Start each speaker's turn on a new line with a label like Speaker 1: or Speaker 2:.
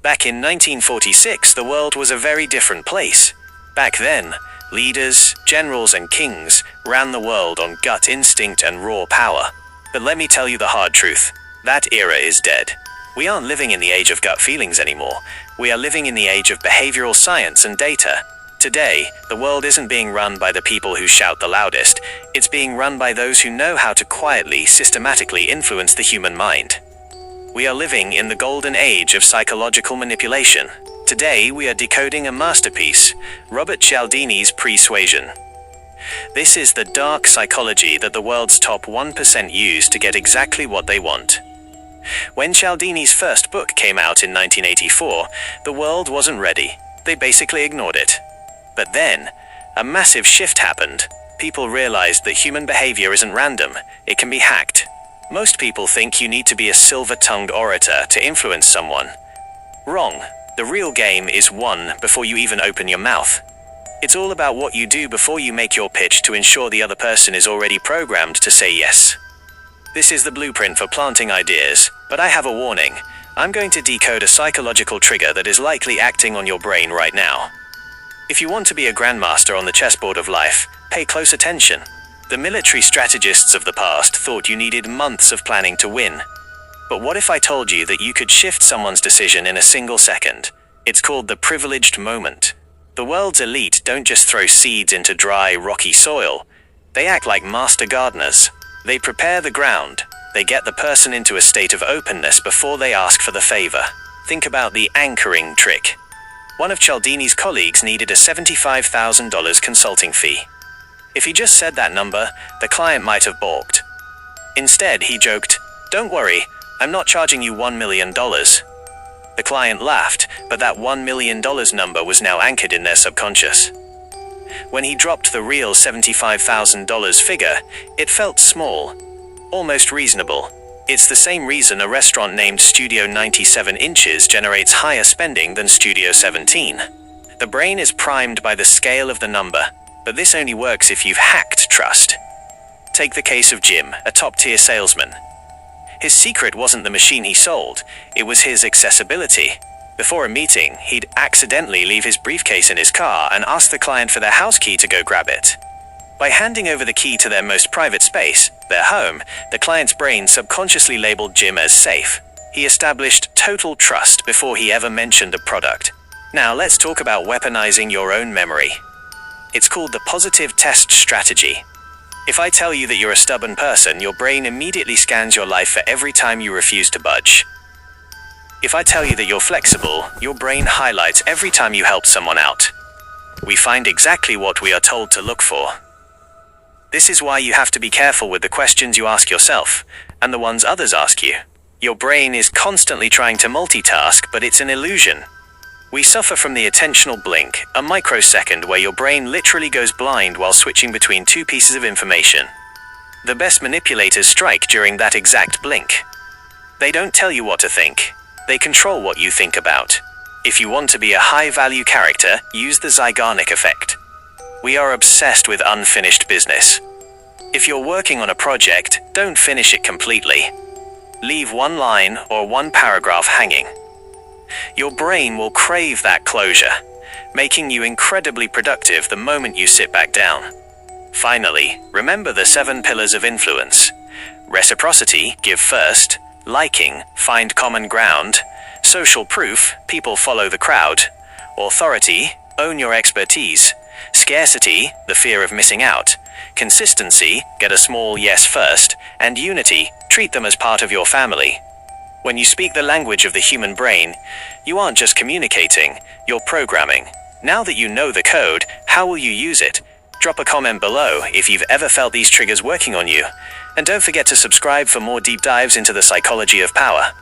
Speaker 1: Back in 1946, the world was a very different place. Back then, leaders, generals, and kings ran the world on gut instinct and raw power. But let me tell you the hard truth. That era is dead. We aren't living in the age of gut feelings anymore. We are living in the age of behavioral science and data. Today, the world isn't being run by the people who shout the loudest. It's being run by those who know how to quietly, systematically influence the human mind. We are living in the golden age of psychological manipulation. Today, we are decoding a masterpiece, Robert Cialdini's Persuasion. This is the dark psychology that the world's top 1% use to get exactly what they want. When Cialdini's first book came out in 1984, the world wasn't ready. They basically ignored it. But then, a massive shift happened. People realized that human behavior isn't random. It can be hacked. Most people think you need to be a silver-tongued orator to influence someone. Wrong. The real game is won before you even open your mouth. It's all about what you do before you make your pitch to ensure the other person is already programmed to say yes. This is the blueprint for planting ideas, but I have a warning. I'm going to decode a psychological trigger that is likely acting on your brain right now. If you want to be a grandmaster on the chessboard of life, pay close attention. The military strategists of the past thought you needed months of planning to win. But what if I told you that you could shift someone's decision in a single second? It's called the privileged moment. The world's elite don't just throw seeds into dry, rocky soil. They act like master gardeners. They prepare the ground. They get the person into a state of openness before they ask for the favor. Think about the anchoring trick. One of Cialdini's colleagues needed a $75,000 consulting fee. If he just said that number, the client might have balked. Instead, he joked, "Don't worry, I'm not charging you $1 million. The client laughed, but that $1 million number was now anchored in their subconscious. When he dropped the real $75,000 figure, it felt small, almost reasonable. It's the same reason a restaurant named Studio 97 Inches generates higher spending than Studio 17. The brain is primed by the scale of the number, but this only works if you've hacked trust. Take the case of Jim, a top-tier salesman. His secret wasn't the machine he sold, it was his accessibility. Before a meeting, he'd accidentally leave his briefcase in his car and ask the client for their house key to go grab it. By handing over the key to their most private space, their home, the client's brain subconsciously labeled Jim as safe. He established total trust before he ever mentioned a product. Now let's talk about weaponizing your own memory. It's called the positive test strategy. If I tell you that you're a stubborn person, your brain immediately scans your life for every time you refuse to budge. If I tell you that you're flexible, your brain highlights every time you help someone out. We find exactly what we are told to look for. This is why you have to be careful with the questions you ask yourself, and the ones others ask you. Your brain is constantly trying to multitask, but it's an illusion. We suffer from the attentional blink, a microsecond where your brain literally goes blind while switching between two pieces of information. The best manipulators strike during that exact blink. They don't tell you what to think. They control what you think about. If you want to be a high-value character, use the Zeigarnik effect. We are obsessed with unfinished business. If you're working on a project, don't finish it completely. Leave one line or one paragraph hanging. Your brain will crave that closure, making you incredibly productive the moment you sit back down. Finally, remember the 7 pillars of influence. Reciprocity, give first. Liking, find common ground. Social proof, people follow the crowd. Authority, own your expertise. Scarcity, the fear of missing out. Consistency, get a small yes first. And unity, treat them as part of your family. When you speak the language of the human brain, you aren't just communicating, you're programming. Now that you know the code, how will you use it? Drop a comment below if you've ever felt these triggers working on you. And don't forget to subscribe for more deep dives into the psychology of power.